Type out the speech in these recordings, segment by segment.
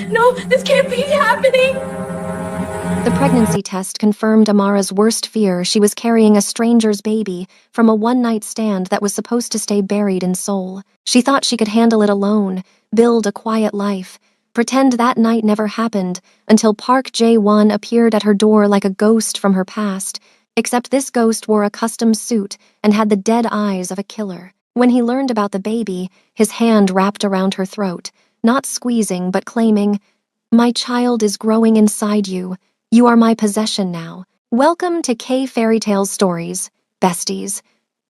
no, this can't be happening. The pregnancy test confirmed Amara's worst fear. She was carrying a stranger's baby from a one-night stand that was supposed to stay buried in Seoul. She thought she could handle it alone, build a quiet life, pretend that night never happened until Park Jae-won appeared at her door like a ghost from her past, except this ghost wore a custom suit and had the dead eyes of a killer. When he learned about the baby, his hand wrapped around her throat, not squeezing but claiming, "My child is growing inside you. You are my possession now." Welcome to K Fairy Tales Stories, besties.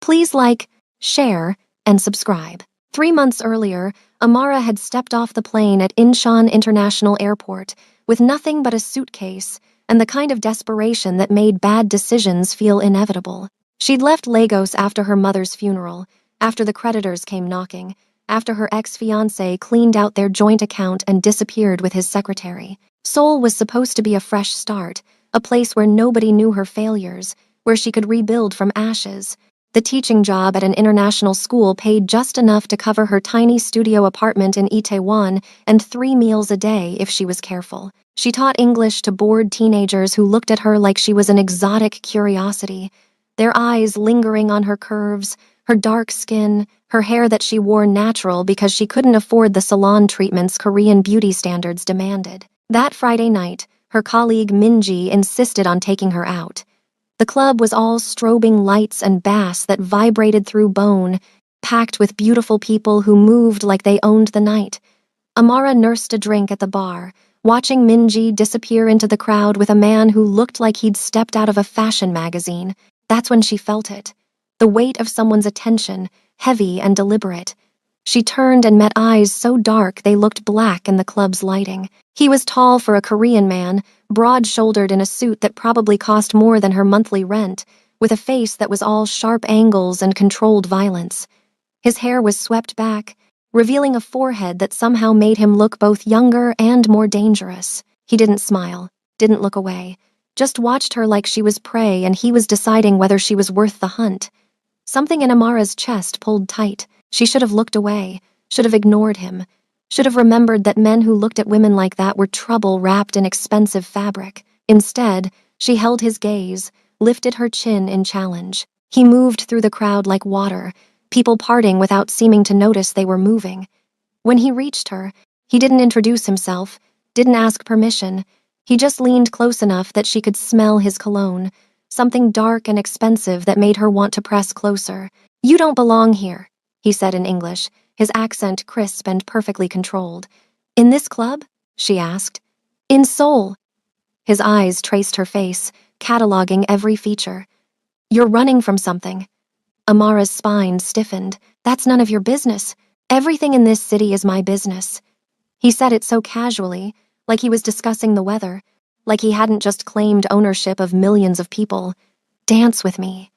Please like, share, and subscribe. 3 months earlier, Amara had stepped off the plane at Incheon International Airport with nothing but a suitcase and the kind of desperation that made bad decisions feel inevitable. She'd left Lagos after her mother's funeral, after the creditors came knocking, after her ex-fiancé cleaned out their joint account and disappeared with his secretary. Seoul was supposed to be a fresh start, a place where nobody knew her failures, where she could rebuild from ashes. The teaching job at an international school paid just enough to cover her tiny studio apartment in Itaewon and 3 meals a day if she was careful. She taught English to bored teenagers who looked at her like she was an exotic curiosity, their eyes lingering on her curves, her dark skin, her hair that she wore natural because she couldn't afford the salon treatments Korean beauty standards demanded. That Friday night, her colleague Minji insisted on taking her out. The club was all strobing lights and bass that vibrated through bone, packed with beautiful people who moved like they owned the night. Amara nursed a drink at the bar, watching Minji disappear into the crowd with a man who looked like he'd stepped out of a fashion magazine. That's when she felt it. The weight of someone's attention, heavy and deliberate. She turned and met eyes so dark they looked black in the club's lighting. He was tall for a Korean man, broad-shouldered in a suit that probably cost more than her monthly rent, with a face that was all sharp angles and controlled violence. His hair was swept back, revealing a forehead that somehow made him look both younger and more dangerous. He didn't smile, didn't look away, just watched her like she was prey and he was deciding whether she was worth the hunt. Something in Amara's chest pulled tight. She should have looked away, should have ignored him, should have remembered that men who looked at women like that were trouble wrapped in expensive fabric. Instead, she held his gaze, lifted her chin in challenge. He moved through the crowd like water, people parting without seeming to notice they were moving. When he reached her, he didn't introduce himself, didn't ask permission. He just leaned close enough that she could smell his cologne, something dark and expensive that made her want to press closer. "You don't belong here," he said in English, his accent crisp and perfectly controlled. "In this club?" she asked. "In Seoul." His eyes traced her face, cataloging every feature. "You're running from something." Amara's spine stiffened. "That's none of your business. Everything in this city is my business." He said it so casually, like he was discussing the weather, like he hadn't just claimed ownership of millions of people. "Dance with me."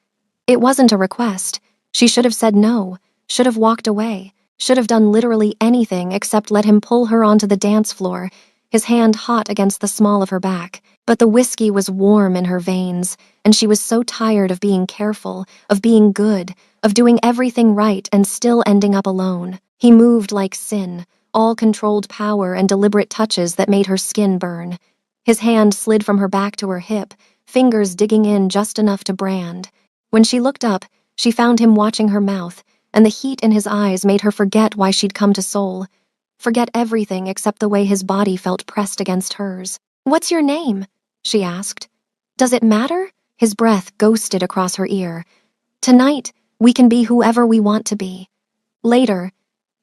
It wasn't a request. She should have said no, should have walked away, should have done literally anything except let him pull her onto the dance floor, his hand hot against the small of her back. But the whiskey was warm in her veins, and she was so tired of being careful, of being good, of doing everything right and still ending up alone. He moved like sin, all controlled power and deliberate touches that made her skin burn. His hand slid from her back to her hip, fingers digging in just enough to brand. When she looked up, she found him watching her mouth, and the heat in his eyes made her forget why she'd come to Seoul. Forget everything except the way his body felt pressed against hers. "What's your name?" she asked. "Does it matter?" His breath ghosted across her ear. "Tonight, we can be whoever we want to be." Later,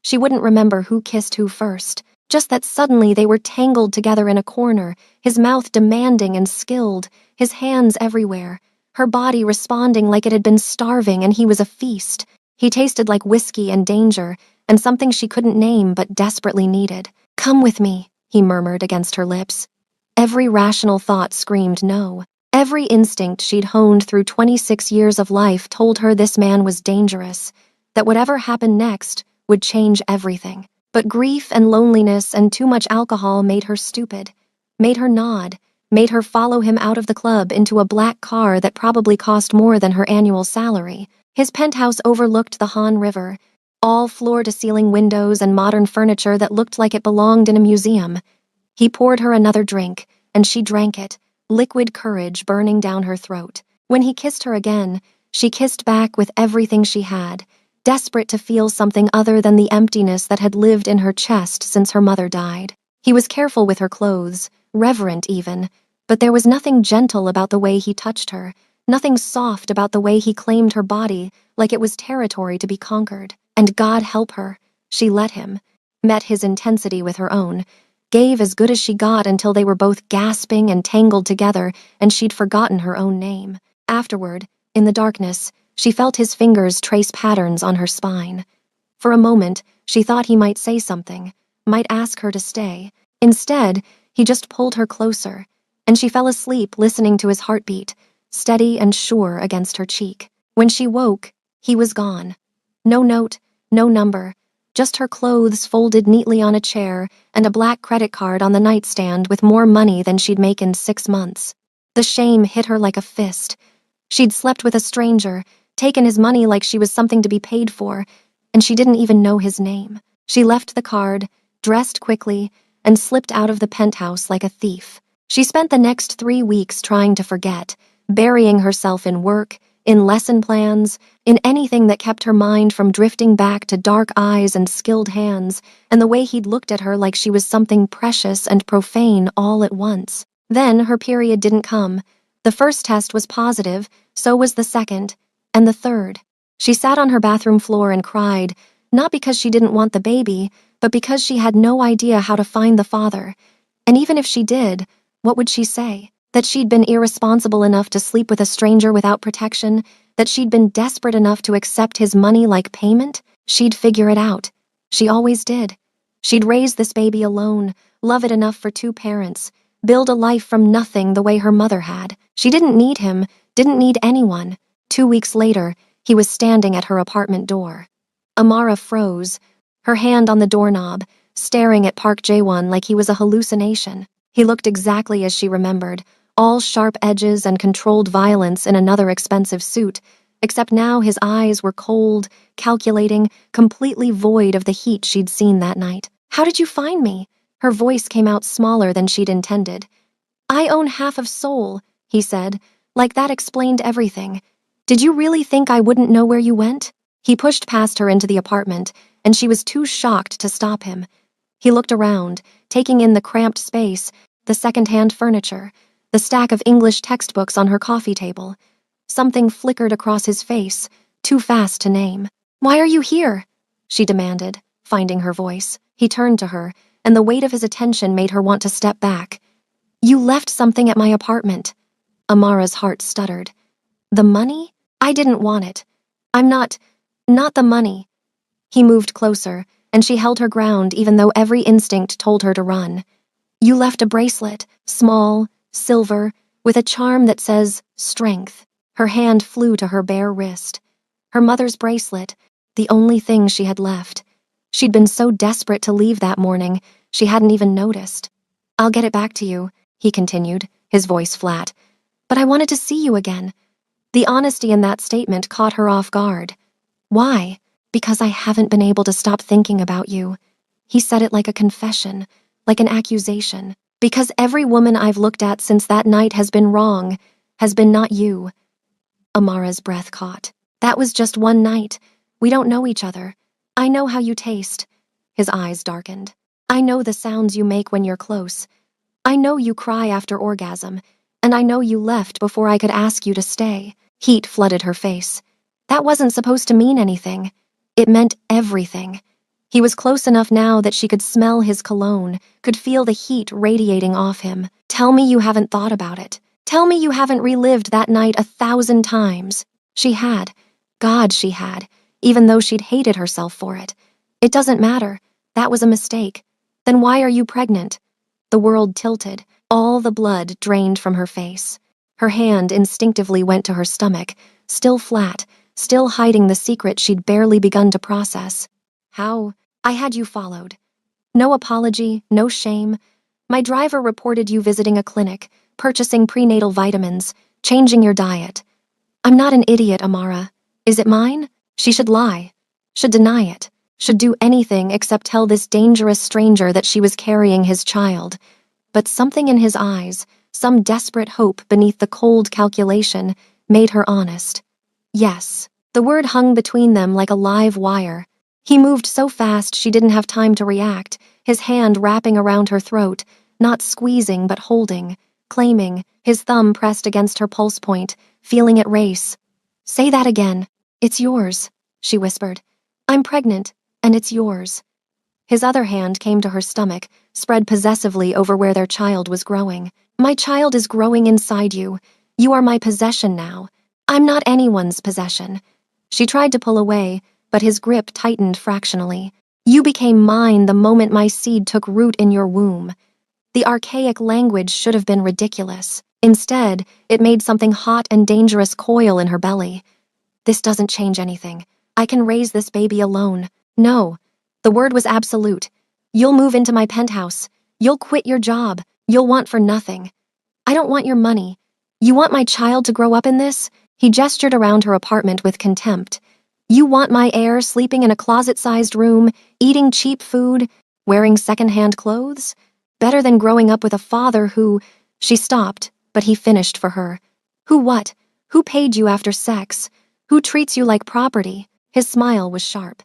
she wouldn't remember who kissed who first, just that suddenly they were tangled together in a corner, his mouth demanding and skilled, his hands everywhere, her body responding like it had been starving and he was a feast. He tasted like whiskey and danger, and something she couldn't name but desperately needed. "Come with me," he murmured against her lips. Every rational thought screamed no. Every instinct she'd honed through 26 years of life told her this man was dangerous, that whatever happened next would change everything. But grief and loneliness and too much alcohol made her stupid, made her nod, made her follow him out of the club into a black car that probably cost more than her annual salary. His penthouse overlooked the Han River, all floor-to-ceiling windows and modern furniture that looked like it belonged in a museum. He poured her another drink, and she drank it, liquid courage burning down her throat. When he kissed her again, she kissed back with everything she had, desperate to feel something other than the emptiness that had lived in her chest since her mother died. He was careful with her clothes, reverent even, but there was nothing gentle about the way he touched her, nothing soft about the way he claimed her body like it was territory to be conquered. And God help her, she let him, met his intensity with her own, gave as good as she got until they were both gasping and tangled together and she'd forgotten her own name. Afterward, in the darkness, she felt his fingers trace patterns on her spine. For a moment, she thought he might say something, might ask her to stay. Instead, he just pulled her closer, and she fell asleep listening to his heartbeat, steady and sure against her cheek. When she woke, he was gone. No note, no number, just her clothes folded neatly on a chair and a black credit card on the nightstand with more money than she'd make in 6 months. The shame hit her like a fist. She'd slept with a stranger, taken his money like she was something to be paid for, and she didn't even know his name. She left the card, dressed quickly, and slipped out of the penthouse like a thief. She spent the next 3 weeks trying to forget, burying herself in work, in lesson plans, in anything that kept her mind from drifting back to dark eyes and skilled hands, and the way he'd looked at her like she was something precious and profane all at once. Then her period didn't come. The first test was positive, so was the second, and the third. She sat on her bathroom floor and cried, not because she didn't want the baby, but because she had no idea how to find the father. And even if she did, what would she say? That she'd been irresponsible enough to sleep with a stranger without protection? That she'd been desperate enough to accept his money like payment? She'd figure it out. She always did. She'd raise this baby alone, love it enough for 2 parents, build a life from nothing the way her mother had. She didn't need him, didn't need anyone. 2 weeks later, he was standing at her apartment door. Amara froze, her hand on the doorknob, staring at Park Jae-won like he was a hallucination. He looked exactly as she remembered, all sharp edges and controlled violence in another expensive suit, except now his eyes were cold, calculating, completely void of the heat she'd seen that night. "How did you find me?" Her voice came out smaller than she'd intended. "I own half of Seoul," he said, like that explained everything. "Did you really think I wouldn't know where you went?" He pushed past her into the apartment, and she was too shocked to stop him. He looked around, taking in the cramped space, the second-hand furniture, the stack of English textbooks on her coffee table. Something flickered across his face, too fast to name. "Why are you here?" she demanded, finding her voice. He turned to her, and the weight of his attention made her want to step back. "You left something at my apartment." Amara's heart stuttered. "The money? I didn't want it. I'm not the money." He moved closer, and she held her ground even though every instinct told her to run. "You left a bracelet, small, silver, with a charm that says strength." Her hand flew to her bare wrist. Her mother's bracelet, the only thing she had left. She'd been so desperate to leave that morning, she hadn't even noticed. "I'll get it back to you," he continued, his voice flat. "But I wanted to see you again." The honesty in that statement caught her off guard. "Why?" "Because I haven't been able to stop thinking about you." He said it like a confession, like an accusation. "Because every woman I've looked at since that night has been wrong, has been not you." Amara's breath caught. "That was just one night. We don't know each other. I know how you taste." His eyes darkened. "I know the sounds you make when you're close. I know you cry after orgasm, and I know you left before I could ask you to stay." Heat flooded her face. That wasn't supposed to mean anything. It meant everything. He was close enough now that she could smell his cologne, could feel the heat radiating off him. "Tell me you haven't thought about it. Tell me you haven't relived that night 1,000 times. She had. God, she had, even though she'd hated herself for it. "It doesn't matter. That was a mistake. Then why are you pregnant?" The world tilted. All the blood drained from her face. Her hand instinctively went to her stomach, still flat, still hiding the secret she'd barely begun to process. "How? I had you followed. No apology, no shame. My driver reported you visiting a clinic, purchasing prenatal vitamins, changing your diet. I'm not an idiot, Amara. Is it mine? She should lie, should deny it, should do anything except tell this dangerous stranger that she was carrying his child. but something in his eyes, some desperate hope beneath the cold calculation, made her honest. Yes. The word hung between them like a live wire. He moved so fast she didn't have time to react, his hand wrapping around her throat, not squeezing but holding, claiming, his thumb pressed against her pulse point, feeling it race. "Say that again. It's yours," she whispered. "I'm pregnant, and it's yours." His other hand came to her stomach, spread possessively over where their child was growing. "My child is growing inside you. You are my possession now. I'm not anyone's possession." She tried to pull away, but his grip tightened fractionally. "You became mine the moment my seed took root in your womb." The archaic language should have been ridiculous. Instead, it made something hot and dangerous coil in her belly. "This doesn't change anything. I can raise this baby alone." "No." The word was absolute. "You'll move into my penthouse. You'll quit your job. You'll want for nothing." "I don't want your money. You want my child to grow up in this?" He gestured around her apartment with contempt. "You want my heir sleeping in a closet-sized room, eating cheap food, wearing second-hand clothes? Better than growing up with a father who—" She stopped, but he finished for her. "Who what? Who paid you after sex? Who treats you like property?" His smile was sharp.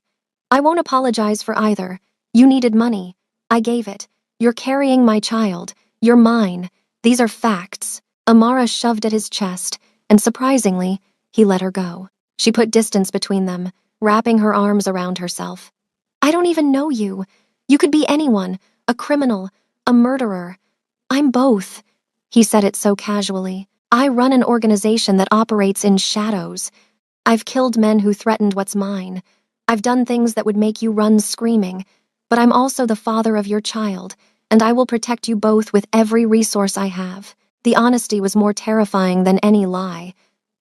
"I won't apologize for either. You needed money. I gave it. You're carrying my child. You're mine. These are facts." Amara shoved at his chest, and surprisingly, he let her go. She put distance between them, wrapping her arms around herself. "I don't even know you. You could be anyone, a criminal, a murderer. I'm both." He said it so casually. "I run an organization that operates in shadows. I've killed men who threatened what's mine. I've done things that would make you run screaming, but I'm also the father of your child, and I will protect you both with every resource I have." The honesty was more terrifying than any lie.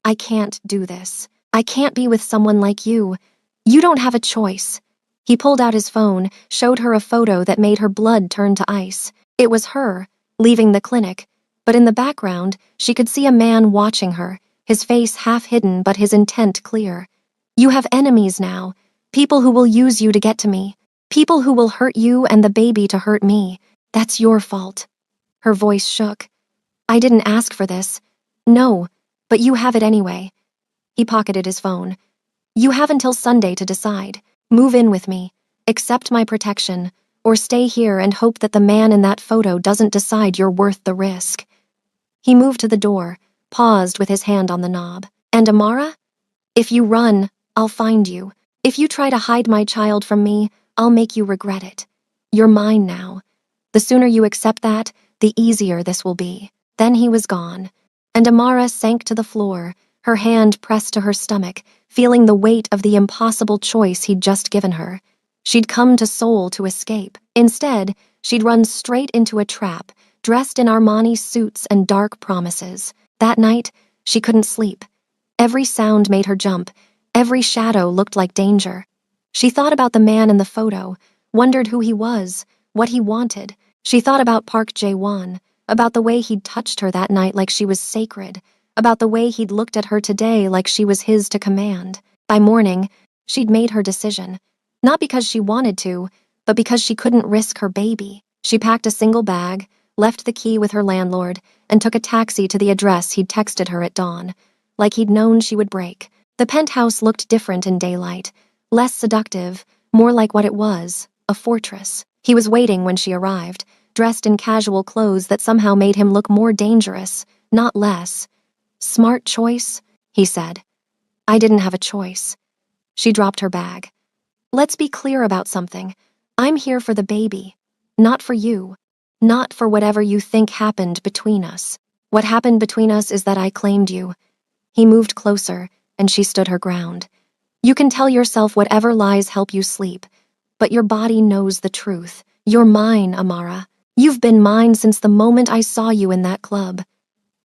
"I can't do this. I can't be with someone like you. You don't have a choice." He pulled out his phone, showed her a photo that made her blood turn to ice. It was her, leaving the clinic, but in the background, she could see a man watching her, his face half hidden but his intent clear. "You have enemies now, people who will use you to get to me, people who will hurt you and the baby to hurt me. That's your fault." Her voice shook. "I didn't ask for this." "No, but you have it anyway." He pocketed his phone. "You have until Sunday to decide. Move in with me, accept my protection, or stay here and hope that the man in that photo doesn't decide you're worth the risk." He moved to the door, paused with his hand on the knob. "And Amara? If you run, I'll find you. If you try to hide my child from me, I'll make you regret it. You're mine now. The sooner you accept that, the easier this will be." Then he was gone, and Amara sank to the floor, her hand pressed to her stomach, feeling the weight of the impossible choice he'd just given her. She'd come to Seoul to escape. Instead, she'd run straight into a trap, dressed in Armani suits and dark promises. That night, she couldn't sleep. Every sound made her jump. Every shadow looked like danger. She thought about the man in the photo, wondered who he was, what he wanted. She thought about Park Jae-won, about the way he'd touched her that night like she was sacred, about the way he'd looked at her today like she was his to command. By morning, she'd made her decision. Not because she wanted to, but because she couldn't risk her baby. She packed a single bag, left the key with her landlord, and took a taxi to the address he'd texted her at dawn, like he'd known she would break. The penthouse looked different in daylight, less seductive, more like what it was, a fortress. He was waiting when she arrived, dressed in casual clothes that somehow made him look more dangerous, not less. "Smart choice," he said. "I didn't have a choice." She dropped her bag. "Let's be clear about something. I'm here for the baby, not for you, not for whatever you think happened between us. What happened between us is that I claimed you." He moved closer, and she stood her ground. "You can tell yourself whatever lies help you sleep, but your body knows the truth. You're mine, Amara. You've been mine since the moment I saw you in that club."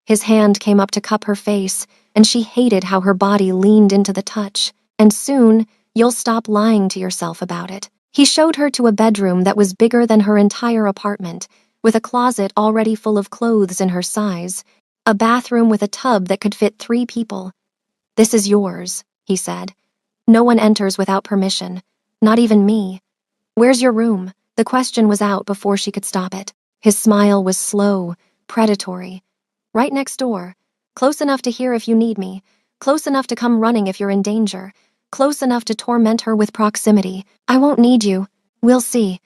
His hand came up to cup her face, and she hated how her body leaned into the touch. "And soon, you'll stop lying to yourself about it." He showed her to a bedroom that was bigger than her entire apartment, with a closet already full of clothes in her size, a bathroom with a tub that could fit 3 people. "This is yours," he said. "No one enters without permission, not even me." "Where's your room?" The question was out before she could stop it. His smile was slow, predatory. Right next door. Close enough to hear if you need me. Close enough to come running if you're in danger. Close enough to torment her with proximity. I won't need you. We'll see.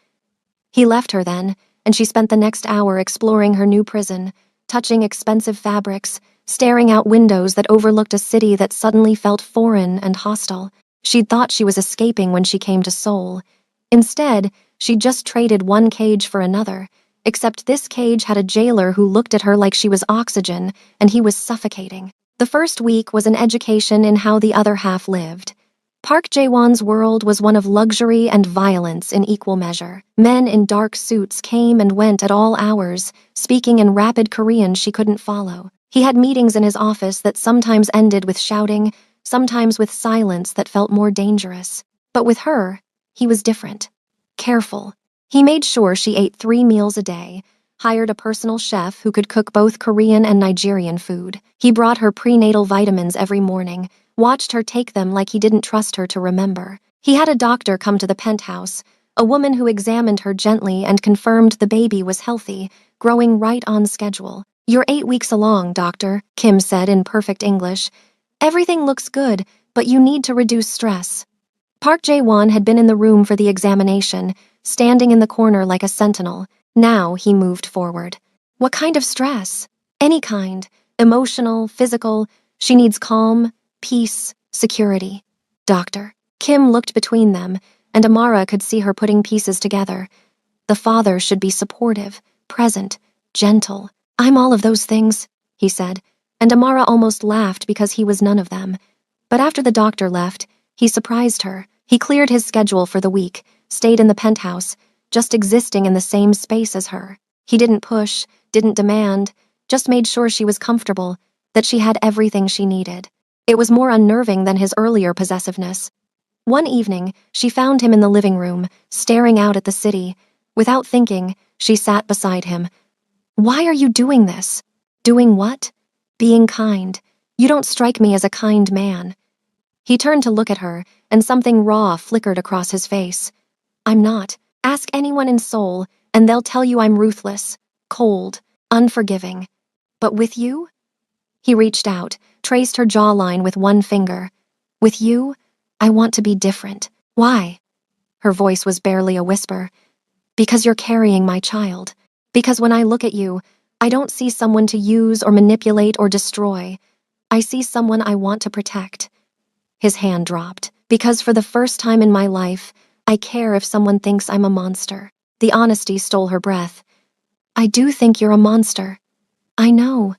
He left her then, and she spent the next hour exploring her new prison, touching expensive fabrics, staring out windows that overlooked a city that suddenly felt foreign and hostile. She'd thought she was escaping when she came to Seoul. Instead, she'd just traded one cage for another, except this cage had a jailer who looked at her like she was oxygen, and he was suffocating. The first week was an education in how the other half lived. Park Jae-won's world was one of luxury and violence in equal measure. Men in dark suits came and went at all hours, speaking in rapid Korean she couldn't follow. He had meetings in his office that sometimes ended with shouting, sometimes with silence that felt more dangerous. But with her, he was different. Careful. He made sure she ate 3 meals a day, hired a personal chef who could cook both Korean and Nigerian food. He brought her prenatal vitamins every morning, watched her take them like he didn't trust her to remember. He had a doctor come to the penthouse, a woman who examined her gently and confirmed the baby was healthy, growing right on schedule. "You're 8 weeks along, doctor," Kim said in perfect English. "Everything looks good, but you need to reduce stress." Park Jae-won had been in the room for the examination, standing in the corner like a sentinel. Now he moved forward. "What kind of stress?" "Any kind. Emotional, physical. She needs calm, peace, security." "Doctor." Kim looked between them, and Amara could see her putting pieces together. The father should be supportive, present, gentle. "I'm all of those things," he said, and Amara almost laughed because he was none of them. But after the doctor left, he surprised her. He cleared his schedule for the week, stayed in the penthouse, just existing in the same space as her. He didn't push, didn't demand, just made sure she was comfortable, that she had everything she needed. It was more unnerving than his earlier possessiveness. One evening, she found him in the living room, staring out at the city. Without thinking, she sat beside him. "Why are you doing this?" "Doing what?" "Being kind. You don't strike me as a kind man." He turned to look at her, and something raw flickered across his face. "I'm not. Ask anyone in Seoul, and they'll tell you I'm ruthless, cold, unforgiving. But with you?" He reached out, traced her jawline with one finger. "With you, I want to be different." "Why?" Her voice was barely a whisper. "Because you're carrying my child. Because when I look at you, I don't see someone to use or manipulate or destroy. I see someone I want to protect." His hand dropped. "Because for the first time in my life, I care if someone thinks I'm a monster." The honesty stole her breath. "I do think you're a monster." "I know."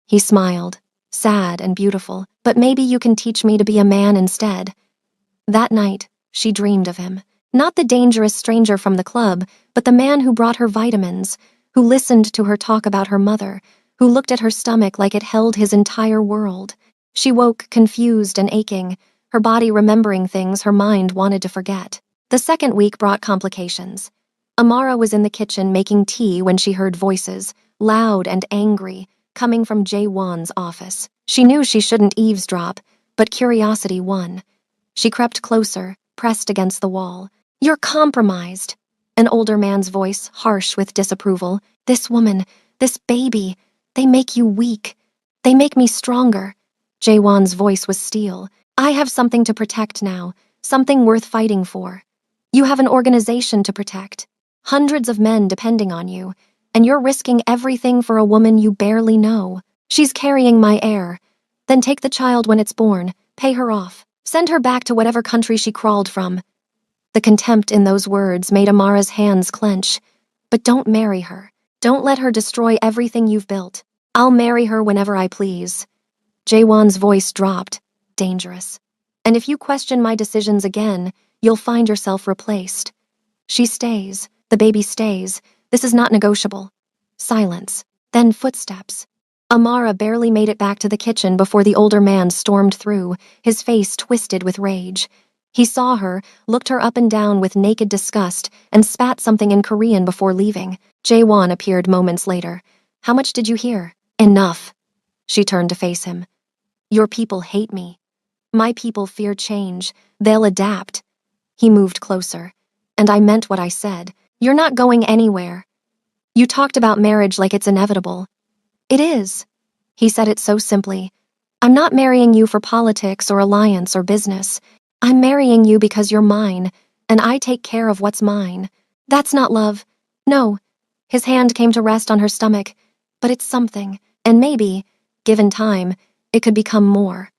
He smiled, sad and beautiful. "But maybe you can teach me to be a man instead." That night, she dreamed of him. Not the dangerous stranger from the club, but the man who brought her vitamins, who listened to her talk about her mother, who looked at her stomach like it held his entire world. She woke confused and aching, her body remembering things her mind wanted to forget. The second week brought complications. Amara was in the kitchen making tea when she heard voices, loud and angry, coming from Jae-won's office. She knew she shouldn't eavesdrop, but curiosity won. She crept closer, pressed against the wall. "You're compromised." An older man's voice, harsh with disapproval. "This woman, this baby, they make you weak. They make me stronger." Jae-won's voice was steel. "I have something to protect now, something worth fighting for. You have an organization to protect. Hundreds of men depending on you, and you're risking everything for a woman you barely know. She's carrying my heir. Then take the child when it's born, pay her off. Send her back to whatever country she crawled from." The contempt in those words made Amara's hands clench. "But don't marry her. Don't let her destroy everything you've built. I'll marry her whenever I please." Jae-won's voice dropped. "Dangerous. And if you question my decisions again, you'll find yourself replaced." "She stays. The baby stays. This is not negotiable." Silence. Then footsteps. Amara barely made it back to the kitchen before the older man stormed through, his face twisted with rage. He saw her, looked her up and down with naked disgust, and spat something in Korean before leaving. Jae-won appeared moments later. "How much did you hear?" "Enough." She turned to face him. "Your people hate me. My people fear change. They'll adapt." He moved closer. "And I meant what I said. You're not going anywhere." You talked about marriage like it's inevitable. It is. He said it so simply. I'm not marrying you for politics or alliance or business. I'm marrying you because you're mine, and I take care of what's mine. That's not love. No. His hand came to rest on her stomach, but it's something, and maybe, given time, it could become more.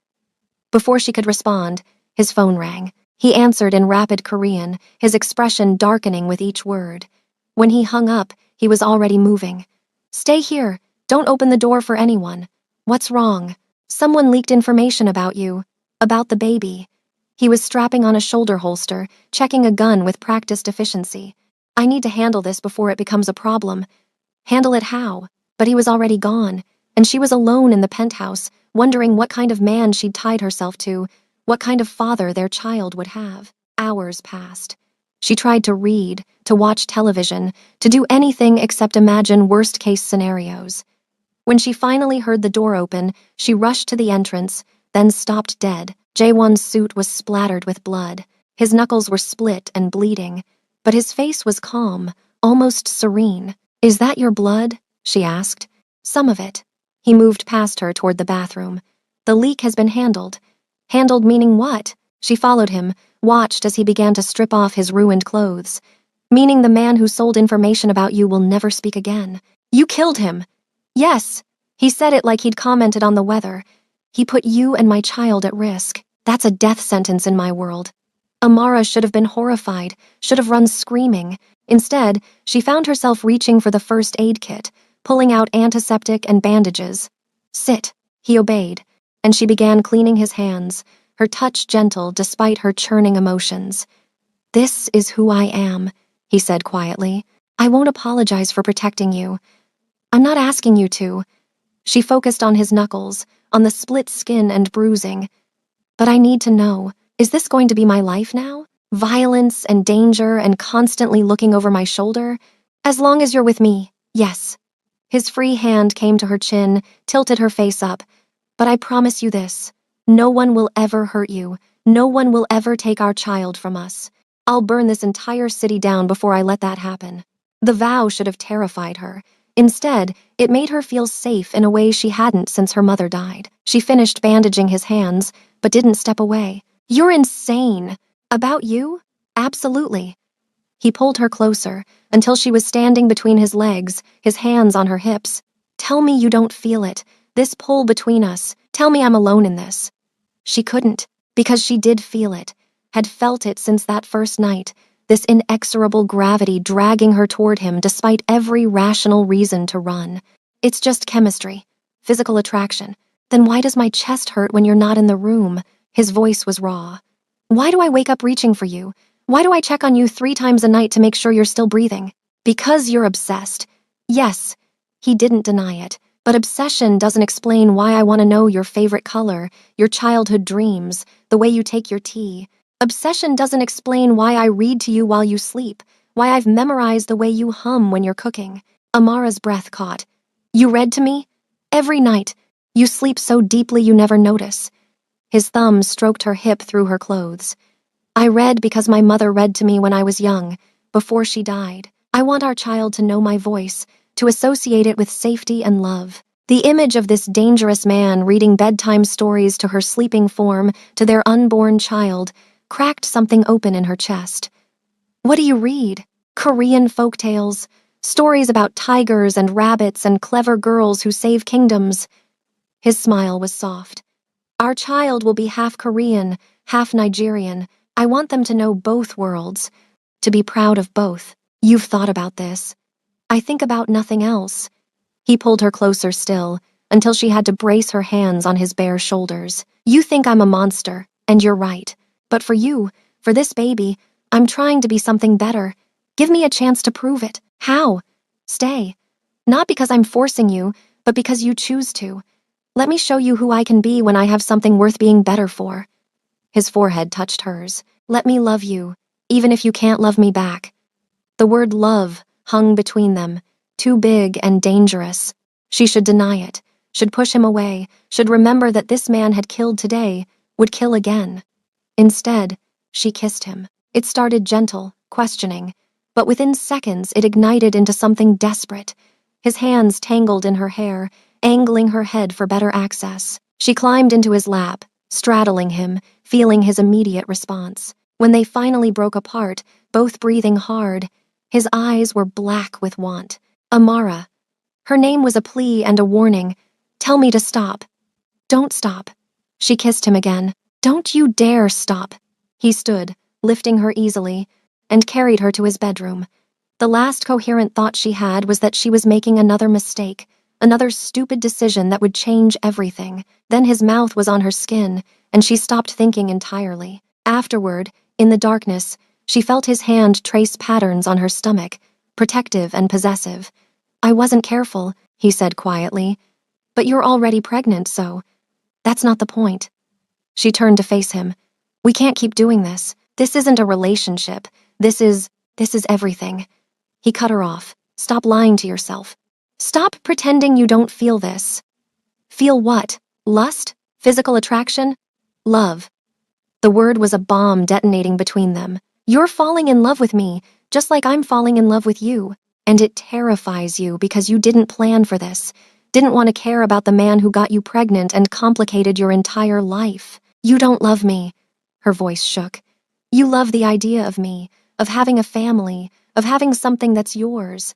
Before she could respond, his phone rang. He answered in rapid Korean, his expression darkening with each word. When he hung up, he was already moving. Stay here. Don't open the door for anyone. What's wrong? Someone leaked information about you. About the baby. He was strapping on a shoulder holster, checking a gun with practiced efficiency. I need to handle this before it becomes a problem. Handle it how? But he was already gone, and she was alone in the penthouse, wondering what kind of man she'd tied herself to, what kind of father their child would have. Hours passed. She tried to read, to watch television, to do anything except imagine worst-case scenarios. When she finally heard the door open, she rushed to the entrance, then stopped dead. Jaewon's suit was splattered with blood. His knuckles were split and bleeding, but his face was calm, almost serene. Is that your blood? She asked. Some of it. He moved past her toward the bathroom. The leak has been handled. Handled meaning what? She followed him, watched as he began to strip off his ruined clothes. Meaning the man who sold information about you will never speak again. You killed him. Yes. He said it like he'd commented on the weather. He put you and my child at risk. That's a death sentence in my world. Amara should have been horrified, should have run screaming. Instead, she found herself reaching for the first aid kit, pulling out antiseptic and bandages. Sit. He obeyed, and she began cleaning his hands, her touch gentle despite her churning emotions. This is who I am, he said quietly. I won't apologize for protecting you. I'm not asking you to. She focused on his knuckles, on the split skin and bruising. But I need to know, is this going to be my life now? Violence and danger and constantly looking over my shoulder? As long as you're with me, yes. His free hand came to her chin, tilted her face up. But I promise you this, no one will ever hurt you. No one will ever take our child from us. I'll burn this entire city down before I let that happen. The vow should have terrified her. Instead, it made her feel safe in a way she hadn't since her mother died. She finished bandaging his hands, but didn't step away. You're insane. About you? Absolutely. He pulled her closer, until she was standing between his legs, his hands on her hips. Tell me you don't feel it. This pull between us. Tell me I'm alone in this. She couldn't, because she did feel it, had felt it since that first night, this inexorable gravity dragging her toward him despite every rational reason to run. It's just chemistry, physical attraction. Then why does my chest hurt when you're not in the room? His voice was raw. Why do I wake up reaching for you? Why do I check on you 3 times a night to make sure you're still breathing? Because you're obsessed. Yes, he didn't deny it. But obsession doesn't explain why I want to know your favorite color, your childhood dreams, the way you take your tea. Obsession doesn't explain why I read to you while you sleep, why I've memorized the way you hum when you're cooking. Amara's breath caught. You read to me? Every night. You sleep so deeply you never notice. His thumb stroked her hip through her clothes. I read because my mother read to me when I was young, before she died. I want our child to know my voice, to associate it with safety and love. The image of this dangerous man reading bedtime stories to her sleeping form, to their unborn child, cracked something open in her chest. What do you read? Korean folktales, stories about tigers and rabbits and clever girls who save kingdoms. His smile was soft. Our child will be half Korean, half Nigerian. I want them to know both worlds, to be proud of both. You've thought about this. I think about nothing else. He pulled her closer still, until she had to brace her hands on his bare shoulders. You think I'm a monster, and you're right. But for you, for this baby, I'm trying to be something better. Give me a chance to prove it. How? Stay. Not because I'm forcing you, but because you choose to. Let me show you who I can be when I have something worth being better for. His forehead touched hers. Let me love you, even if you can't love me back. The word love hung between them, too big and dangerous. She should deny it, should push him away, should remember that this man had killed today, would kill again. Instead, she kissed him. It started gentle, questioning. But within seconds, it ignited into something desperate. His hands tangled in her hair, angling her head for better access. She climbed into his lap, straddling him, feeling his immediate response. When they finally broke apart, both breathing hard, his eyes were black with want. Amara. Her name was a plea and a warning. Tell me to stop. Don't stop. She kissed him again. Don't you dare stop. He stood, lifting her easily, and carried her to his bedroom. The last coherent thought she had was that she was making another mistake, another stupid decision that would change everything. Then his mouth was on her skin, and she stopped thinking entirely. Afterward, in the darkness, she felt his hand trace patterns on her stomach, protective and possessive. I wasn't careful, he said quietly. But you're already pregnant, so that's not the point. She turned to face him. We can't keep doing this. This isn't a relationship. This is everything. He cut her off. Stop lying to yourself. Stop pretending you don't feel this. Feel what? Lust? Physical attraction? Love. The word was a bomb detonating between them. You're falling in love with me, just like I'm falling in love with you. And it terrifies you because you didn't plan for this, didn't want to care about the man who got you pregnant and complicated your entire life. You don't love me. Her voice shook. You love the idea of me, of having a family, of having something that's yours.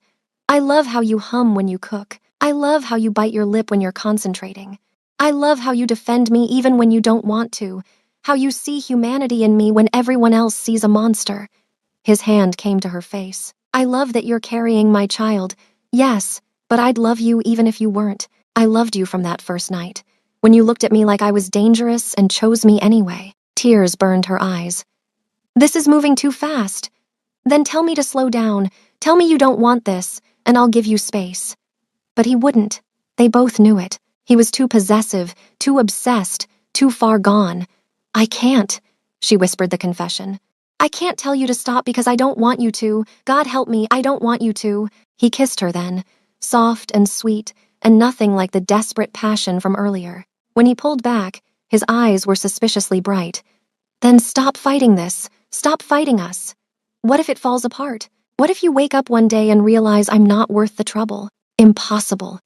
I love how you hum when you cook. I love how you bite your lip when you're concentrating. I love how you defend me even when you don't want to, how you see humanity in me when everyone else sees a monster. His hand came to her face. I love that you're carrying my child. Yes, but I'd love you even if you weren't. I loved you from that first night, when you looked at me like I was dangerous and chose me anyway. Tears burned her eyes. This is moving too fast. Then tell me to slow down. Tell me you don't want this, and I'll give you space. But he wouldn't. They both knew it. He was too possessive, too obsessed, too far gone. I can't, she whispered the confession. I can't tell you to stop because I don't want you to. God help me, I don't want you to. He kissed her then, soft and sweet, and nothing like the desperate passion from earlier. When he pulled back, his eyes were suspiciously bright. Then stop fighting this. Stop fighting us. What if it falls apart? What if you wake up one day and realize I'm not worth the trouble? Impossible.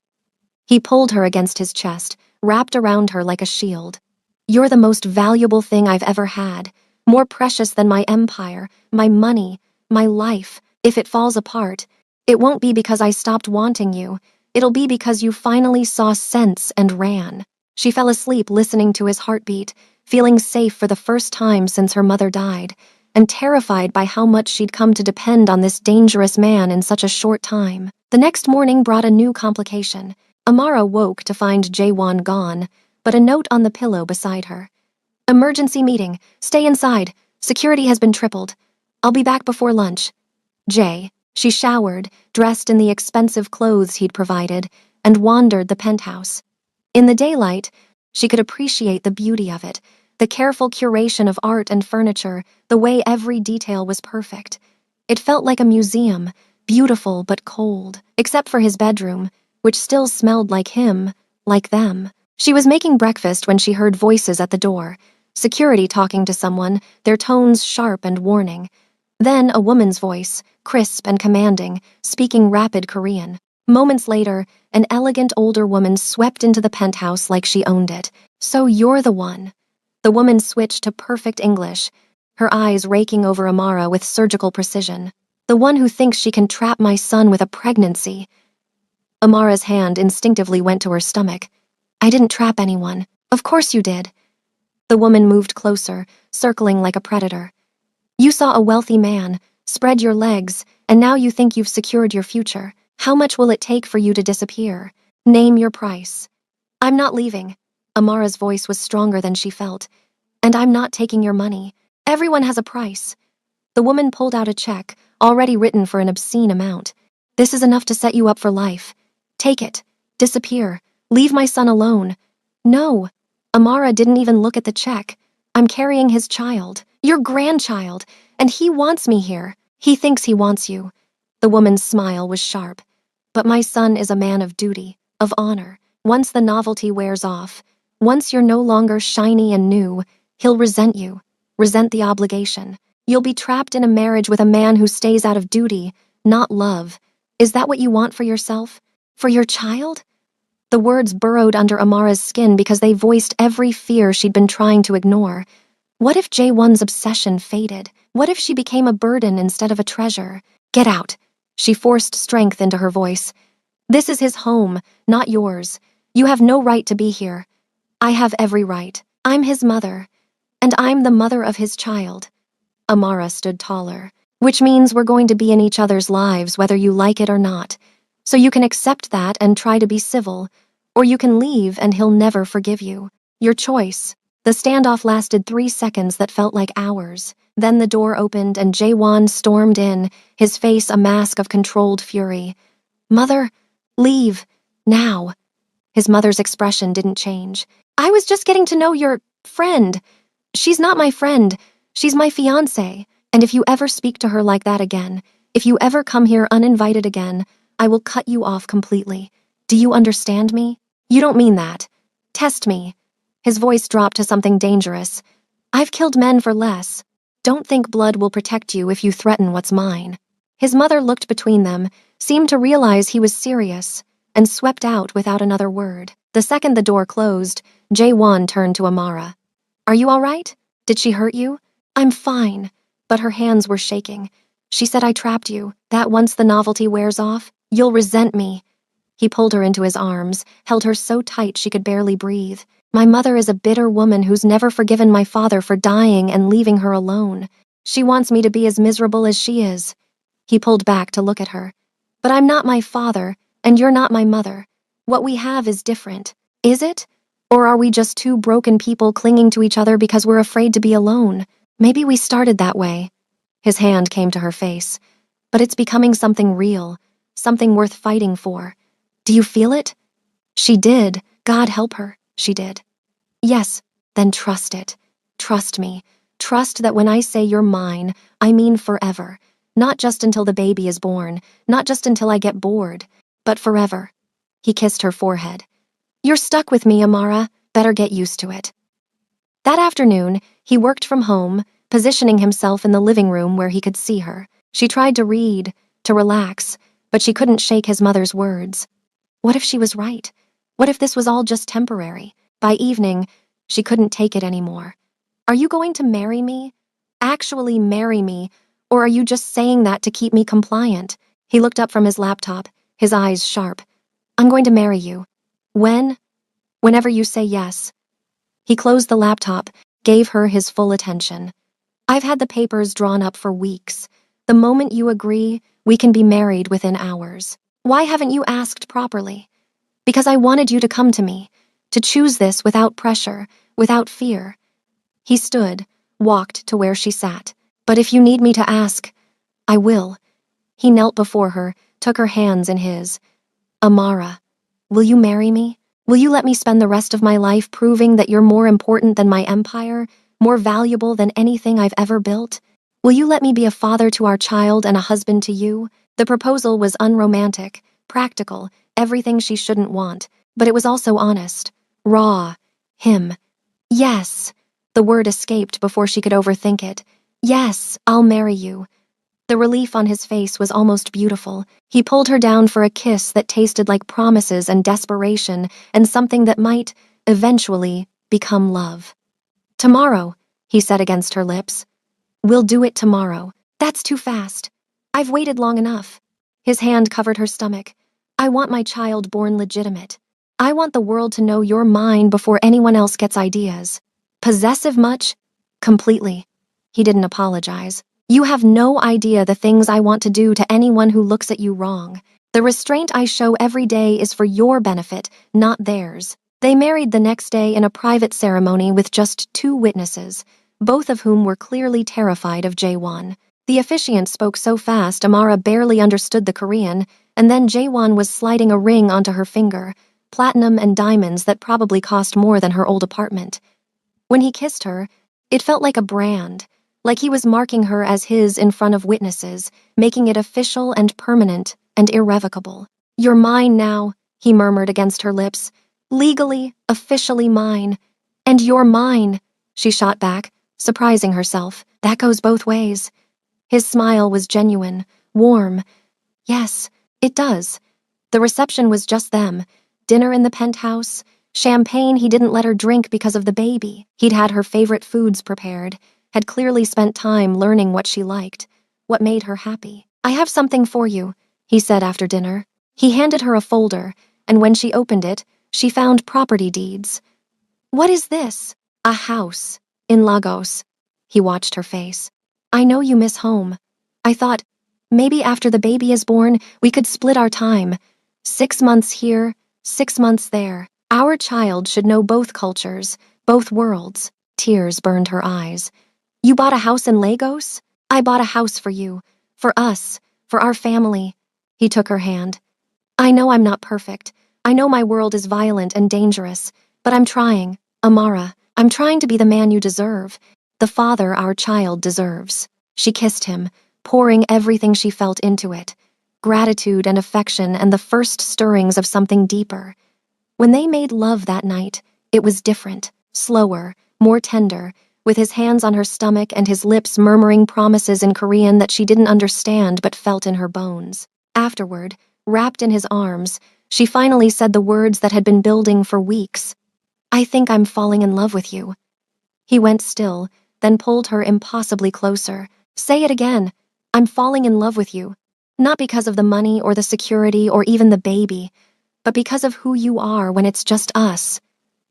He pulled her against his chest, wrapped around her like a shield. You're the most valuable thing I've ever had, more precious than my empire, my money, my life. If it falls apart, it won't be because I stopped wanting you. It'll be because you finally saw sense and ran. She fell asleep listening to his heartbeat, feeling safe for the first time since her mother died, and terrified by how much she'd come to depend on this dangerous man in such a short time. The next morning brought a new complication. Amara woke to find Jaewon gone, but a note on the pillow beside her. Emergency meeting. Stay inside. Security has been tripled. I'll be back before lunch. Jay. She showered, dressed in the expensive clothes he'd provided, and wandered the penthouse. In the daylight, she could appreciate the beauty of it, the careful curation of art and furniture, the way every detail was perfect. It felt like a museum, beautiful but cold, except for his bedroom, which still smelled like him, like them. She was making breakfast when she heard voices at the door, security talking to someone, their tones sharp and warning. Then a woman's voice, crisp and commanding, speaking rapid Korean. Moments later, an elegant older woman swept into the penthouse like she owned it. So you're the one. The woman switched to perfect English, her eyes raking over Amara with surgical precision. The one who thinks she can trap my son with a pregnancy. Amara's hand instinctively went to her stomach. I didn't trap anyone. Of course you did. The woman moved closer, circling like a predator. You saw a wealthy man, spread your legs, and now you think you've secured your future. How much will it take for you to disappear? Name your price. I'm not leaving. Amara's voice was stronger than she felt. And I'm not taking your money. Everyone has a price. The woman pulled out a check, already written for an obscene amount. This is enough to set you up for life. Take it. Disappear. Leave my son alone. No. Amara didn't even look at the check. I'm carrying his child, your grandchild, and he wants me here. He thinks he wants you. The woman's smile was sharp. But my son is a man of duty, of honor. Once the novelty wears off, once you're no longer shiny and new, he'll resent you, resent the obligation. You'll be trapped in a marriage with a man who stays out of duty, not love. Is that what you want for yourself? For your child? The words burrowed under Amara's skin because they voiced every fear she'd been trying to ignore. What if J1's obsession faded? What if she became a burden instead of a treasure? Get out. She forced strength into her voice. This is his home, not yours. You have no right to be here. I have every right. I'm his mother, and I'm the mother of his child. Amara stood taller, which means we're going to be in each other's lives whether you like it or not. So you can accept that and try to be civil, or you can leave and he'll never forgive you. Your choice. The standoff lasted 3 seconds that felt like hours. Then the door opened and Jaewon stormed in, his face a mask of controlled fury. Mother, leave. Now. His mother's expression didn't change. I was just getting to know your friend. She's not my friend. She's my fiancé. And if you ever speak to her like that again, if you ever come here uninvited again, I will cut you off completely. Do you understand me? You don't mean that. Test me. His voice dropped to something dangerous. I've killed men for less. Don't think blood will protect you if you threaten what's mine. His mother looked between them, seemed to realize he was serious, and swept out without another word. The second the door closed, Jaewon turned to Amara. Are you all right? Did she hurt you? I'm fine, but her hands were shaking. She said I trapped you, that once the novelty wears off, you'll resent me. He pulled her into his arms, held her so tight she could barely breathe. My mother is a bitter woman who's never forgiven my father for dying and leaving her alone. She wants me to be as miserable as she is. He pulled back to look at her. But I'm not my father, and you're not my mother. What we have is different. Is it? Or are we just two broken people clinging to each other because we're afraid to be alone? Maybe we started that way. His hand came to her face. But it's becoming something real, something worth fighting for. Do you feel it? She did. God help her. She did. Yes, then trust it. Trust me. Trust that when I say you're mine, I mean forever. Not just until the baby is born, not just until I get bored, but forever. He kissed her forehead. You're stuck with me, Amara. Better get used to it. That afternoon, he worked from home, positioning himself in the living room where he could see her. She tried to read, to relax, but she couldn't shake his mother's words. What if she was right? What if this was all just temporary? By evening, she couldn't take it anymore. Are you going to marry me? Actually marry me, or are you just saying that to keep me compliant? He looked up from his laptop, his eyes sharp. I'm going to marry you. When? Whenever you say yes. He closed the laptop, gave her his full attention. I've had the papers drawn up for weeks. The moment you agree, we can be married within hours. Why haven't you asked properly? Because I wanted you to come to me, to choose this without pressure, without fear. He stood, walked to where she sat. But if you need me to ask, I will. He knelt before her, took her hands in his. Amara, will you marry me? Will you let me spend the rest of my life proving that you're more important than my empire, more valuable than anything I've ever built? Will you let me be a father to our child and a husband to you? The proposal was unromantic, practical, everything she shouldn't want, but it was also honest, raw, him. Yes. The word escaped before she could overthink it. Yes, I'll marry you. The relief on his face was almost beautiful. He pulled her down for a kiss that tasted like promises and desperation and something that might, eventually, become love. Tomorrow, he said against her lips. We'll do it tomorrow. That's too fast. I've waited long enough. His hand covered her stomach. I want my child born legitimate. I want the world to know you're mine before anyone else gets ideas. Possessive much? Completely. He didn't apologize. You have no idea the things I want to do to anyone who looks at you wrong. The restraint I show every day is for your benefit, not theirs. They married the next day in a private ceremony with just 2 witnesses, both of whom were clearly terrified of Jaewon. The officiant spoke so fast Amara barely understood the Korean, and then Jaewon was sliding a ring onto her finger, platinum and diamonds that probably cost more than her old apartment. When he kissed her, it felt like a brand, like he was marking her as his in front of witnesses, making it official and permanent and irrevocable. You're mine now, he murmured against her lips. Legally, officially mine. And you're mine, she shot back, surprising herself. That goes both ways. His smile was genuine, warm. Yes, it does. The reception was just them. Dinner in the penthouse, champagne he didn't let her drink because of the baby. He'd had her favorite foods prepared, had clearly spent time learning what she liked, what made her happy. I have something for you, he said after dinner. He handed her a folder, and when she opened it, she found property deeds. What is this? A house. In Lagos. He watched her face. I know you miss home. I thought, maybe after the baby is born, we could split our time. 6 months here, 6 months there. Our child should know both cultures, both worlds. Tears burned her eyes. You bought a house in Lagos? I bought a house for you. For us. For our family. He took her hand. I know I'm not perfect. I know my world is violent and dangerous. But I'm trying. Amara, I'm trying to be the man you deserve. The father our child deserves. She kissed him, pouring everything she felt into it. Gratitude and affection and the first stirrings of something deeper. When they made love that night, it was different, slower, more tender, with his hands on her stomach and his lips murmuring promises in Korean that she didn't understand but felt in her bones. Afterward, wrapped in his arms, she finally said the words that had been building for weeks. I think I'm falling in love with you. He went still, then pulled her impossibly closer. Say it again. I'm falling in love with you. Not because of the money or the security or even the baby, but because of who you are when it's just us.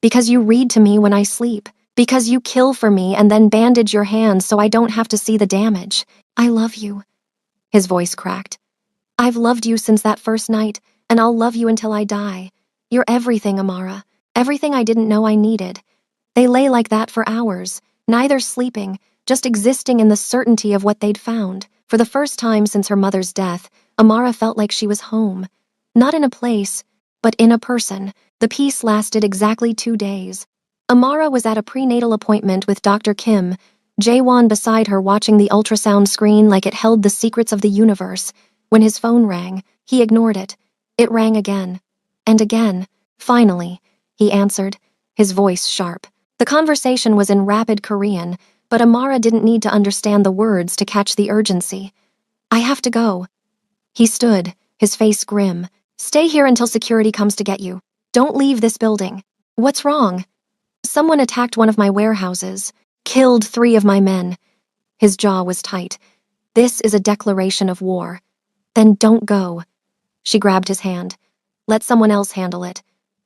Because you read to me when I sleep. Because you kill for me and then bandage your hands so I don't have to see the damage. I love you. His voice cracked. I've loved you since that first night, and I'll love you until I die. You're everything, Amara. Everything I didn't know I needed. They lay like that for hours, neither sleeping, just existing in the certainty of what they'd found. For the first time since her mother's death, Amara felt like she was home. Not in a place, but in a person. The peace lasted exactly 2 days. Amara was at a prenatal appointment with Dr. Kim, Jaewon beside her watching the ultrasound screen like it held the secrets of the universe. When his phone rang, he ignored it. It rang again. And again. Finally, he answered, his voice sharp. The conversation was in rapid Korean, but Amara didn't need to understand the words to catch the urgency. I have to go. He stood, his face grim. Stay here until security comes to get you. Don't leave this building. What's wrong? Someone attacked one of my warehouses, killed 3 of my men. His jaw was tight. This is a declaration of war. Then don't go. She grabbed his hand. Let someone else handle it.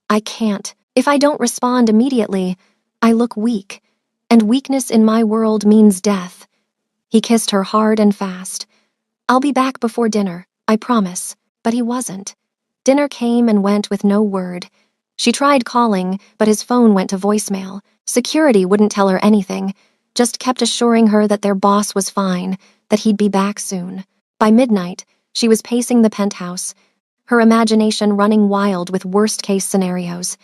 I can't. If I don't respond immediately, I look weak. And weakness in my world means death. He kissed her hard and fast. I'll be back before dinner, I promise. But he wasn't. Dinner came and went with no word. She tried calling, but his phone went to voicemail. Security wouldn't tell her anything, just kept assuring her that their boss was fine, that he'd be back soon. By midnight, she was pacing the penthouse, her imagination running wild with worst-case scenarios.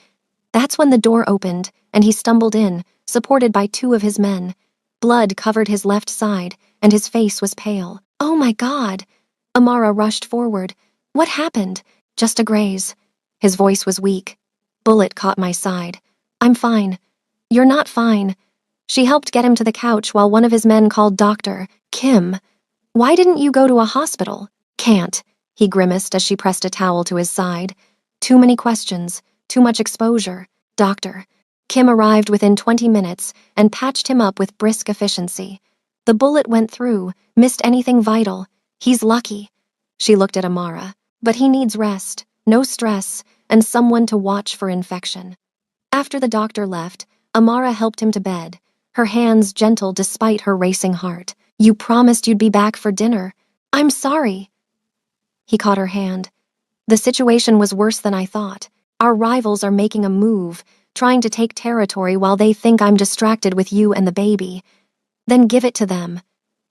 That's when the door opened, and he stumbled in, supported by 2 of his men. Blood covered his left side, and his face was pale. Oh my God! Amara rushed forward. What happened? Just a graze. His voice was weak. Bullet caught my side. I'm fine. You're not fine. She helped get him to the couch while one of his men called Dr. Kim. Why didn't you go to a hospital? Can't, he grimaced as she pressed a towel to his side. Too many questions, too much exposure. Doctor. Kim arrived within 20 minutes and patched him up with brisk efficiency. The bullet went through, missed anything vital. He's lucky. She looked at Amara. But he needs rest, no stress, and someone to watch for infection. After the doctor left, Amara helped him to bed, her hands gentle despite her racing heart. You promised you'd be back for dinner. I'm sorry. He caught her hand. The situation was worse than I thought. Our rivals are making a move, trying to take territory while they think I'm distracted with you and the baby. Then give it to them.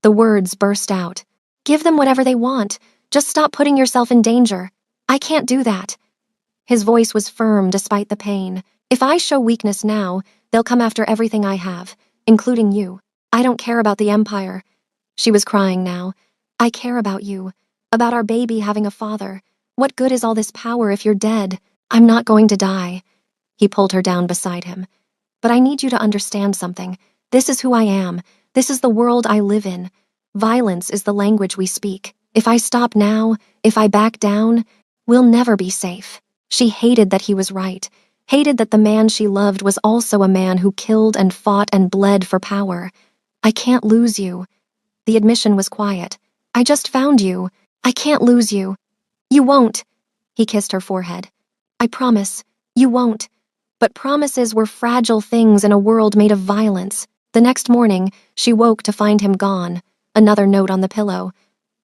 The words burst out. Give them whatever they want. Just stop putting yourself in danger. I can't do that. His voice was firm despite the pain. If I show weakness now, they'll come after everything I have, including you. I don't care about the empire. She was crying now. I care about you, about our baby having a father. What good is all this power if you're dead? I'm not going to die. He pulled her down beside him. But I need you to understand something. This is who I am. This is the world I live in. Violence is the language we speak. If I stop now, if I back down, we'll never be safe. She hated that he was right, hated that the man she loved was also a man who killed and fought and bled for power. I can't lose you. The admission was quiet. I just found you. I can't lose you. You won't. He kissed her forehead. I promise. You won't. But promises were fragile things in a world made of violence. The next morning, she woke to find him gone. Another note on the pillow.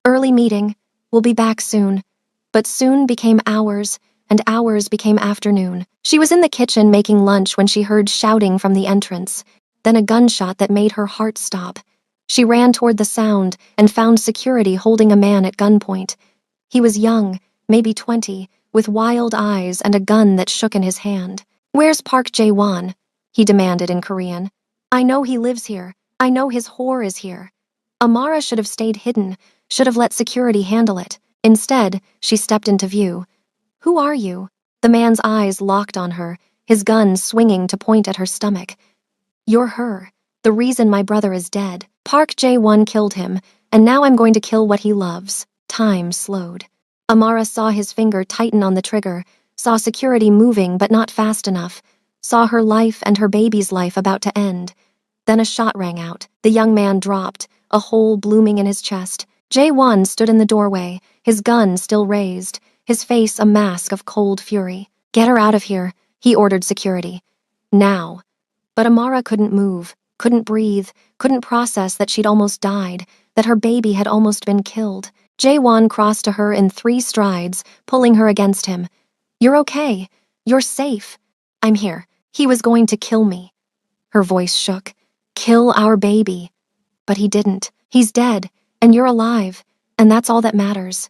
Early meeting. We'll be back soon. But soon became hours, and hours became afternoon. She was in the kitchen making lunch when she heard shouting from the entrance, then a gunshot that made her heart stop. She ran toward the sound and found security holding a man at gunpoint. He was young, maybe 20, with wild eyes and a gun that shook in his hand. Where's Park Jae-won? He demanded in Korean. I know he lives here. I know his whore is here. Amara should have stayed hidden, should have let security handle it. Instead, she stepped into view. Who are you? The man's eyes locked on her, his gun swinging to point at her stomach. You're her. The reason my brother is dead. Park Jae-won killed him, and now I'm going to kill what he loves. Time slowed. Amara saw his finger tighten on the trigger, saw security moving but not fast enough, saw her life and her baby's life about to end. Then a shot rang out. The young man dropped, a hole blooming in his chest. Jae-won stood in the doorway, his gun still raised, his face a mask of cold fury. Get her out of here, he ordered security. Now. But Amara couldn't move, couldn't breathe, couldn't process that she'd almost died, that her baby had almost been killed. Jae-won crossed to her in 3 strides, pulling her against him. You're okay. You're safe. I'm here. He was going to kill me. Her voice shook. Kill our baby. But he didn't. He's dead, and you're alive, and that's all that matters.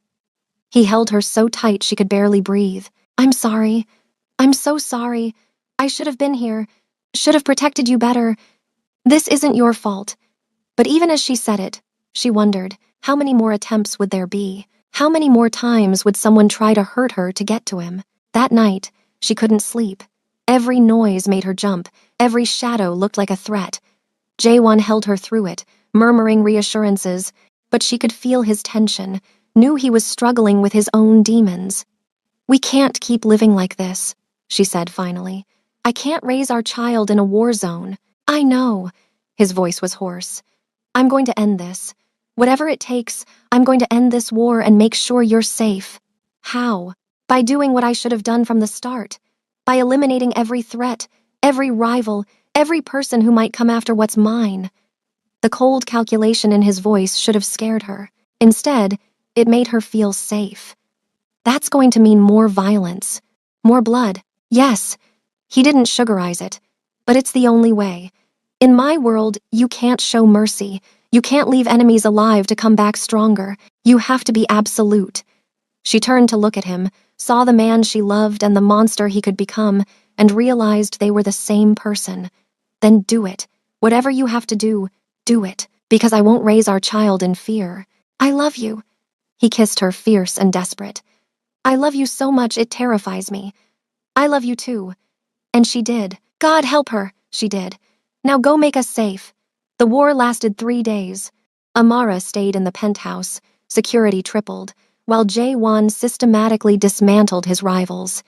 He held her so tight she could barely breathe. I'm sorry. I'm so sorry. I should have been here. Should have protected you better. This isn't your fault. But even as she said it, she wondered, how many more attempts would there be? How many more times would someone try to hurt her to get to him? That night, she couldn't sleep. Every noise made her jump. Every shadow looked like a threat. Jae-won held her through it, murmuring reassurances, but she could feel his tension, knew he was struggling with his own demons. We can't keep living like this, she said finally. I can't raise our child in a war zone. I know. His voice was hoarse. I'm going to end this. Whatever it takes, I'm going to end this war and make sure you're safe. How? By doing what I should have done from the start. By eliminating every threat, every rival, every person who might come after what's mine. The cold calculation in his voice should have scared her. Instead, it made her feel safe. That's going to mean more violence. More blood. Yes. He didn't sugarize it. But it's the only way. In my world, you can't show mercy. You can't leave enemies alive to come back stronger. You have to be absolute. She turned to look at him, saw the man she loved and the monster he could become, and realized they were the same person. Then do it. Whatever you have to do it, because I won't raise our child in fear. I love you. He kissed her, fierce and desperate. I love you so much it terrifies me. I love you too. And she did. God help her, she did. Now go make us safe. The war lasted 3 days. Amara stayed in the penthouse, security tripled, while Jae-won systematically dismantled his rivals.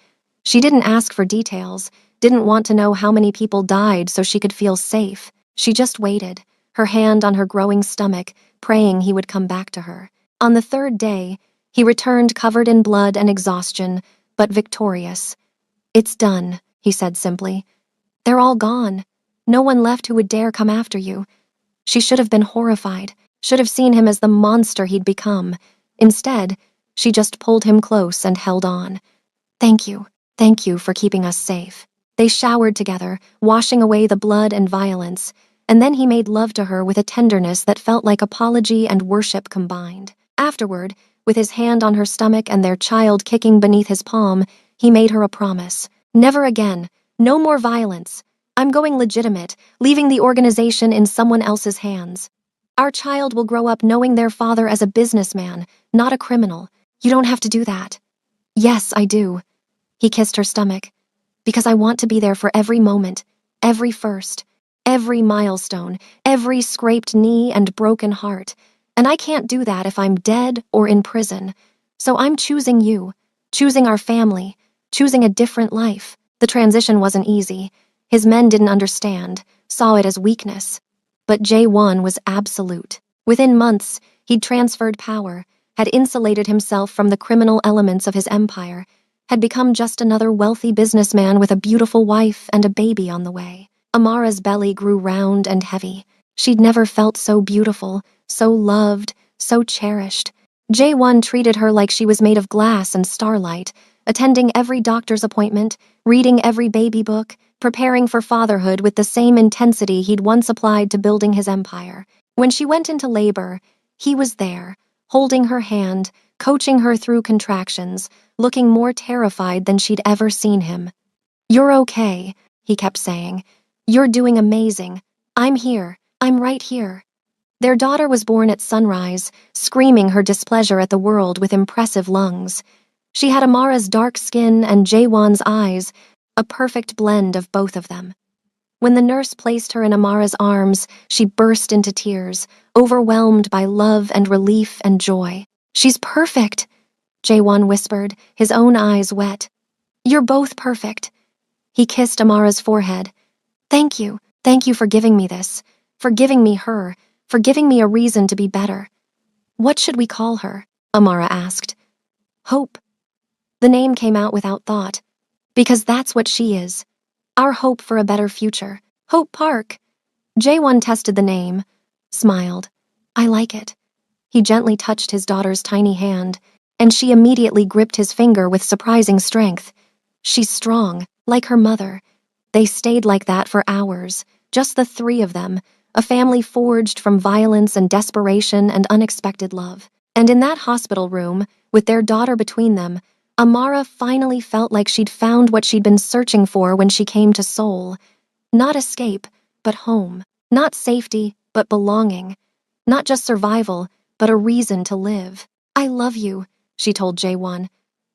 She didn't ask for details, didn't want to know how many people died so she could feel safe. She just waited, her hand on her growing stomach, praying he would come back to her. On the 3rd day, he returned covered in blood and exhaustion, but victorious. It's done, he said simply. They're all gone. No one left who would dare come after you. She should have been horrified, should have seen him as the monster he'd become. Instead, she just pulled him close and held on. Thank you for keeping us safe. They showered together, washing away the blood and violence, and then he made love to her with a tenderness that felt like apology and worship combined. Afterward, with his hand on her stomach and their child kicking beneath his palm, he made her a promise. Never again. No more violence. I'm going legitimate, leaving the organization in someone else's hands. Our child will grow up knowing their father as a businessman, not a criminal. You don't have to do that. Yes, I do. He kissed her stomach. Because I want to be there for every moment, every first. every milestone, every scraped knee and broken heart. And I can't do that if I'm dead or in prison. So I'm choosing you, choosing our family, choosing a different life. The transition wasn't easy. His men didn't understand, saw it as weakness. But J1 was absolute. Within months, he'd transferred power, had insulated himself from the criminal elements of his empire, had become just another wealthy businessman with a beautiful wife and a baby on the way. Amara's belly grew round and heavy. She'd never felt so beautiful, so loved, so cherished. J1 treated her like she was made of glass and starlight, attending every doctor's appointment, reading every baby book, preparing for fatherhood with the same intensity he'd once applied to building his empire. When she went into labor, he was there, holding her hand, coaching her through contractions, looking more terrified than she'd ever seen him. "You're okay," he kept saying. "You're doing amazing. I'm here. I'm right here." Their daughter was born at sunrise, screaming her displeasure at the world with impressive lungs. She had Amara's dark skin and J1's eyes, a perfect blend of both of them. When the nurse placed her in Amara's arms, she burst into tears, overwhelmed by love and relief and joy. "She's perfect," J1 whispered, his own eyes wet. "You're both perfect." He kissed Amara's forehead. Thank you for giving me this, for giving me her, for giving me a reason to be better." "What should we call her?" Amara asked. "Hope." The name came out without thought. "Because that's what she is. Our hope for a better future. Hope Park." J1 tested the name, smiled. "I like it." He gently touched his daughter's tiny hand, and she immediately gripped his finger with surprising strength. "She's strong, like her mother." They stayed like that for hours, just the three of them, a family forged from violence and desperation and unexpected love. And in that hospital room, with their daughter between them, Amara finally felt like she'd found what she'd been searching for when she came to Seoul. Not escape, but home. Not safety, but belonging. Not just survival, but a reason to live. "I love you," she told J1.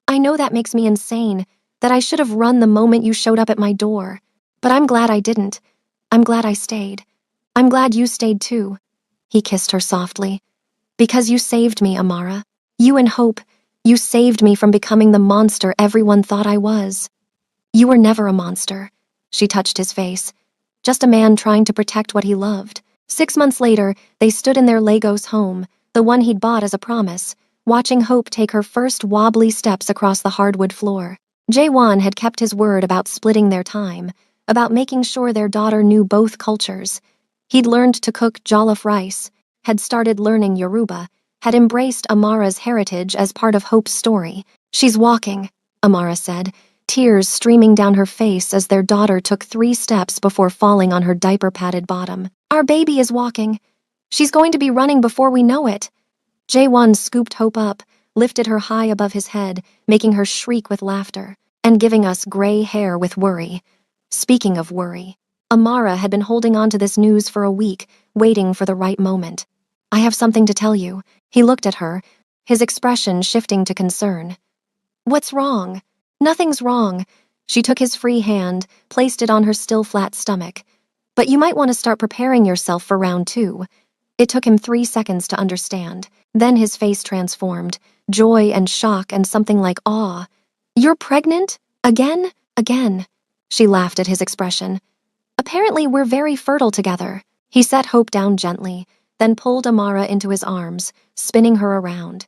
"I know that makes me insane, that I should have run the moment you showed up at my door. But I'm glad I didn't. I'm glad I stayed. I'm glad you stayed too." He kissed her softly. "Because you saved me, Amara. You and Hope, you saved me from becoming the monster everyone thought I was." "You were never a monster." She touched his face. "Just a man trying to protect what he loved." 6 months later, they stood in their Lagos home, the one he'd bought as a promise, watching Hope take her first wobbly steps across the hardwood floor. J1 had kept his word about splitting their time, about making sure their daughter knew both cultures. He'd learned to cook jollof rice, had started learning Yoruba, had embraced Amara's heritage as part of Hope's story. "She's walking," Amara said, tears streaming down her face as their daughter took 3 steps before falling on her diaper-padded bottom. "Our baby is walking. She's going to be running before we know it." J1 scooped Hope up, lifted her high above his head, making her shriek with laughter, and giving us gray hair with worry. Speaking of worry, Amara had been holding on to this news for a week, waiting for the right moment. "I have something to tell you." He looked at her, his expression shifting to concern. "What's wrong?" "Nothing's wrong." She took his free hand, placed it on her still flat stomach. "But you might want to start preparing yourself for round 2. It took him 3 seconds to understand. Then his face transformed, joy and shock and something like awe. "You're pregnant? Again? Again?" She laughed at his expression. "Apparently we're very fertile together." He set Hope down gently, then pulled Amara into his arms, spinning her around.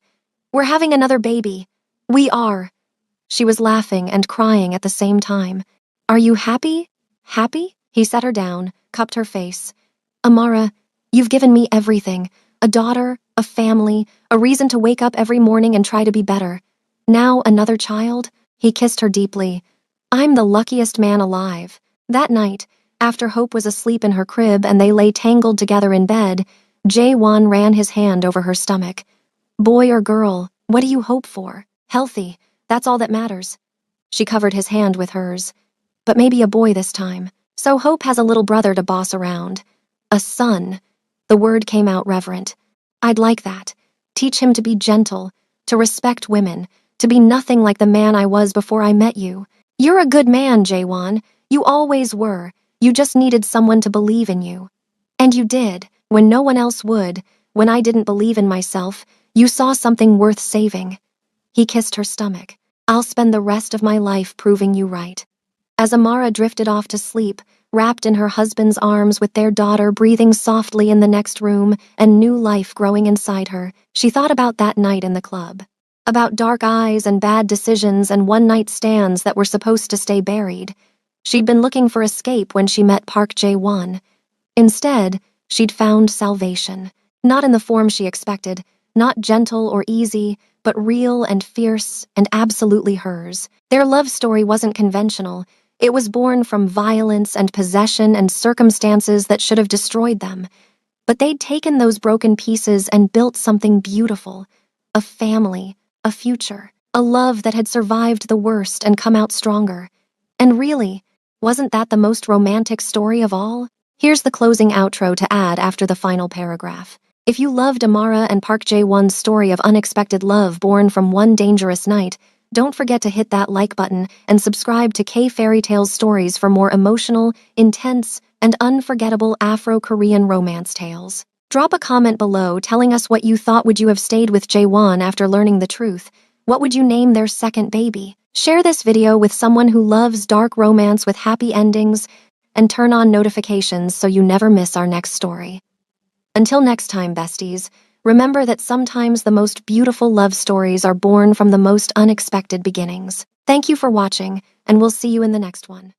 "We're having another baby. We are." She was laughing and crying at the same time. "Are you happy? Happy?" He set her down, cupped her face. "Amara, you've given me everything. A daughter, a family, a reason to wake up every morning and try to be better. Now another child?" He kissed her deeply. "I'm the luckiest man alive." That night, after Hope was asleep in her crib and they lay tangled together in bed, J1 ran his hand over her stomach. "Boy or girl, what do you hope for? Healthy, that's all that matters." She covered his hand with hers. "But maybe a boy this time. So Hope has a little brother to boss around. A son." The word came out reverent. "I'd like that. Teach him to be gentle, to respect women, to be nothing like the man I was before I met you. You're a good man, J1. You always were. You just needed someone to believe in you. And you did, when no one else would. When I didn't believe in myself, you saw something worth saving." He kissed her stomach. "I'll spend the rest of my life proving you right." As Amara drifted off to sleep, wrapped in her husband's arms with their daughter breathing softly in the next room and new life growing inside her, she thought about that night in the club. About dark eyes and bad decisions and one-night stands that were supposed to stay buried. She'd been looking for escape when she met Park Jae-won. Instead, she'd found salvation. Not in the form she expected, not gentle or easy, but real and fierce and absolutely hers. Their love story wasn't conventional. It was born from violence and possession and circumstances that should have destroyed them. But they'd taken those broken pieces and built something beautiful. A family, a future, a love that had survived the worst and come out stronger. And really, wasn't that the most romantic story of all? Here's the closing outro to add after the final paragraph. If you loved Amara and Park Jae-won's story of unexpected love born from one dangerous night, don't forget to hit that like button and subscribe to K Fairy Tales Stories for more emotional, intense, and unforgettable Afro-Korean romance tales. Drop a comment below telling us what you thought. Would you have stayed with Jae-won after learning the truth? What would you name their second baby? Share this video with someone who loves dark romance with happy endings, and turn on notifications so you never miss our next story. Until next time, besties, remember that sometimes the most beautiful love stories are born from the most unexpected beginnings. Thank you for watching, and we'll see you in the next one.